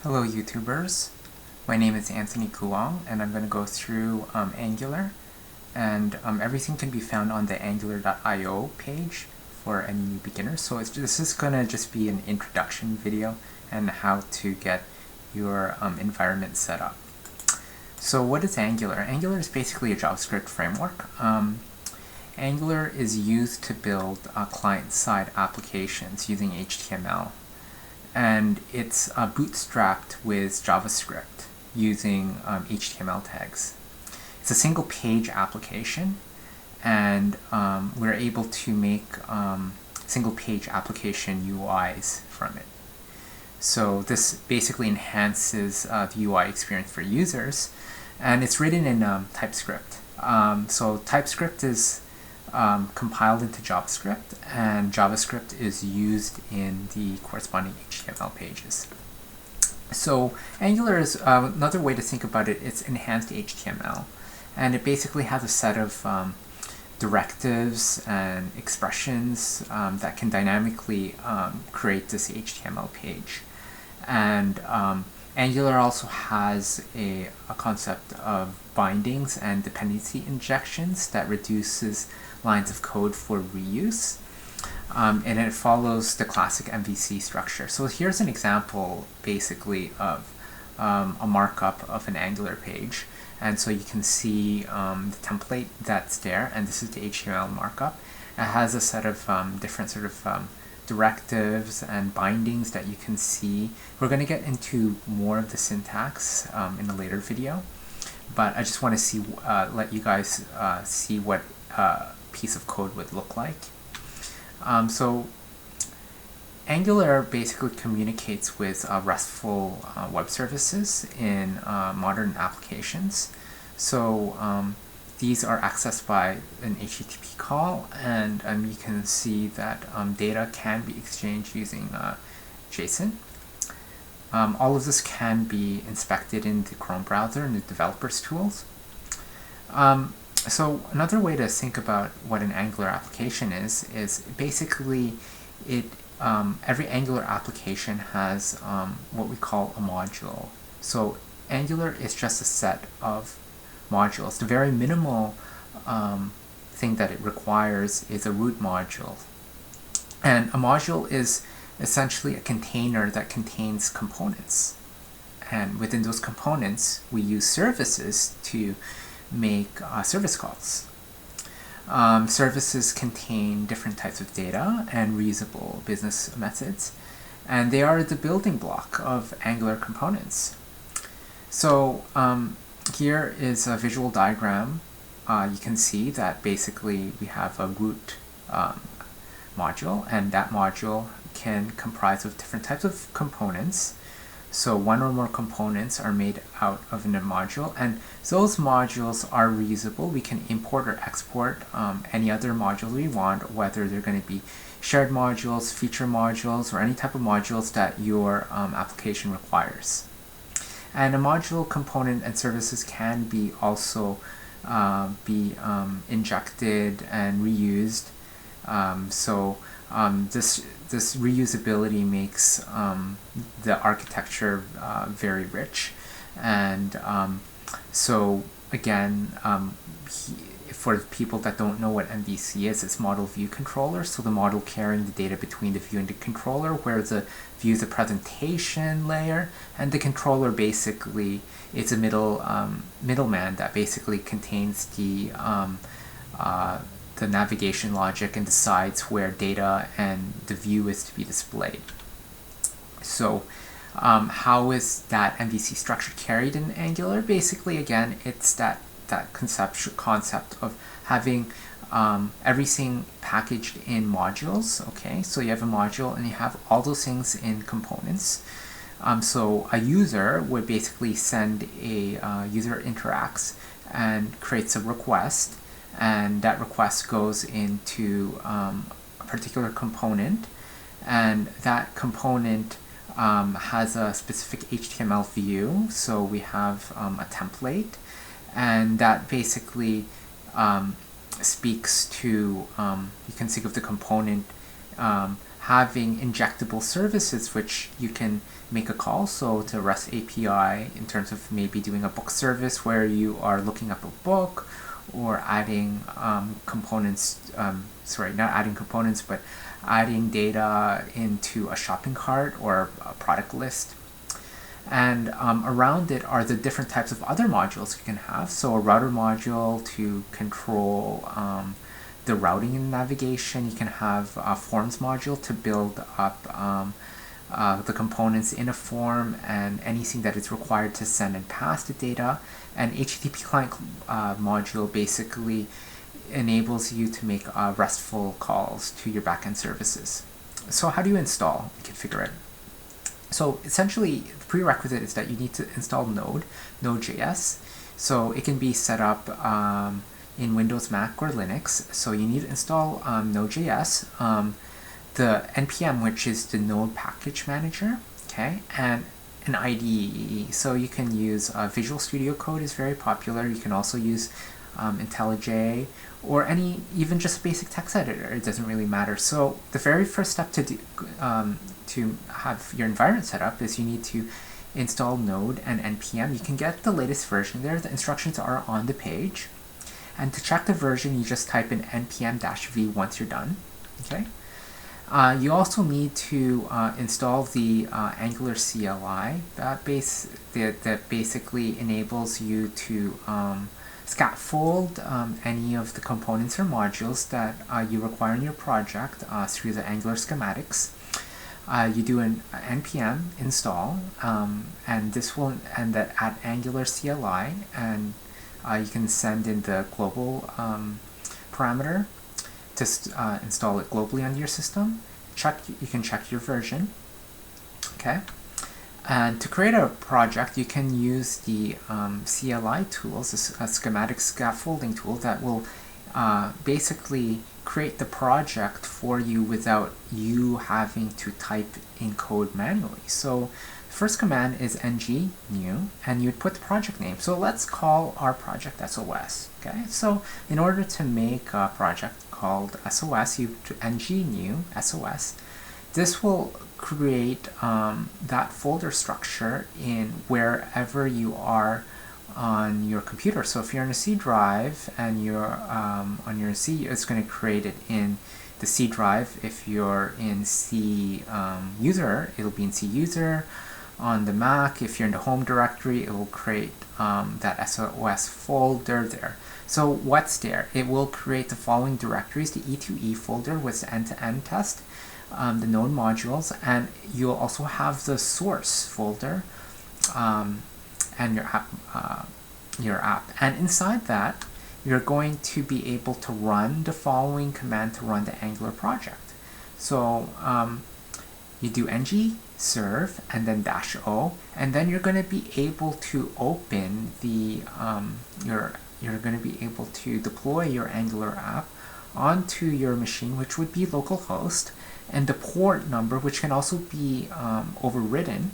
Hello YouTubers, my name is Anthony Kuang and I'm going to go through Angular, and everything can be found on the angular.io page for any new beginners. So this is going to just be an introduction video and how to get your environment set up. So what is Angular? Angular is basically a JavaScript framework. Angular is used to build client-side applications using HTML. And it's bootstrapped with JavaScript using HTML tags. It's a single page application, and we're able to make single page application UIs from it. So this basically enhances the UI experience for users, and it's written in TypeScript. So TypeScript is compiled into JavaScript, and JavaScript is used in the corresponding HTML pages. So Angular is another way to think about it. It's enhanced HTML, and it basically has a set of directives and expressions that can dynamically create this HTML page. And Angular also has a concept of bindings and dependency injections that reduces lines of code for reuse, and it follows the classic MVC structure. So here's an example basically of a markup of an Angular page, and so you can see the template that's there, and this is the HTML markup. It has a set of different sort of directives and bindings that you can see. We're going to get into more of the syntax in a later video, but I just want to see, let you guys see what piece of code would look like. So Angular basically communicates with RESTful web services in modern applications. So these are accessed by an HTTP call, and you can see that data can be exchanged using JSON. All of this can be inspected in the Chrome browser and the developers tools. So another way to think about what an Angular application is basically every Angular application has what we call a module. So Angular is just a set of modules. The very minimal thing that it requires is a root module. And a module is essentially a container that contains components. And within those components, we use services to make service calls. Services contain different types of data and reusable business methods, and they are the building block of Angular components. So here is a visual diagram. You can see that basically we have a root module, and that module can comprise of different types of components. So one or more components are made out of a module, and those modules are reusable. We can import or export any other module we want, whether they're going to be shared modules, feature modules, or any type of modules that your application requires. And a module component and services can be also be injected and reused. This reusability makes the architecture very rich, and so again, for people that don't know what MVC is, it's model view controller. So the model carrying the data between the view and the controller, where the view is a presentation layer, and the controller basically is a middleman that basically contains the navigation logic and decides where data and the view is to be displayed. So how is that MVC structure carried in Angular? Basically, again, it's that concept of having everything packaged in modules. Okay, so you have a module and you have all those things in components. So a user would basically send a user interacts and creates a request, and that request goes into a particular component, and that component has a specific HTML view. So we have a template, and that basically speaks to, you can think of the component having injectable services which you can make a call, so to REST API in terms of maybe doing a book service where you are looking up a book, or adding components, sorry, not adding components, but adding data into a shopping cart or a product list. And around it are the different types of other modules you can have. So a router module to control the routing and navigation. You can have a forms module to build up the components in a form and anything that is required to send and pass the data. And HTTP client module basically enables you to make RESTful calls to your backend services. So how do you install and configure it? So essentially, the prerequisite is that you need to install Node.js. So it can be set up in Windows, Mac, or Linux. So you need to install Node.js, the NPM, which is the Node Package Manager, okay, and an IDE. So you can use Visual Studio Code is very popular. You can also use IntelliJ, or even just a basic text editor. It doesn't really matter. So the very first step to have your environment set up is you need to install Node and NPM. You can get the latest version there. The instructions are on the page. And to check the version, you just type in npm-v once you're done. Okay. You also need to install the Angular CLI that basically enables you to scaffold any of the components or modules that you require in your project through the Angular schematics. You do an npm install, and this will end at Angular CLI, and you can send in the global parameter to install it globally on your system. You can check your version. Okay. And to create a project, you can use the CLI tools, a schematic scaffolding tool that will basically create the project for you without you having to type in code manually. So the first command is ng new, and you'd put the project name. So let's call our project SOS. Okay. So in order to make a project called SOS, you ng new SOS. This will create that folder structure in wherever you are on your computer. So if you're in a C drive and you're on your C, it's going to create it in the C drive. If you're in C user, it'll be in C user. On the Mac, if you're in the home directory, it will create that SOS folder there. So what's there? It will create the following directories: the E2E folder with the end-to-end test, the Node modules, and you'll also have the source folder and your app. And inside that, you're going to be able to run the following command to run the Angular project. So you do ng serve and then -o, and then you're going to be able to open the you're going to be able to deploy your Angular app onto your machine, which would be localhost, and the port number, which can also be overridden,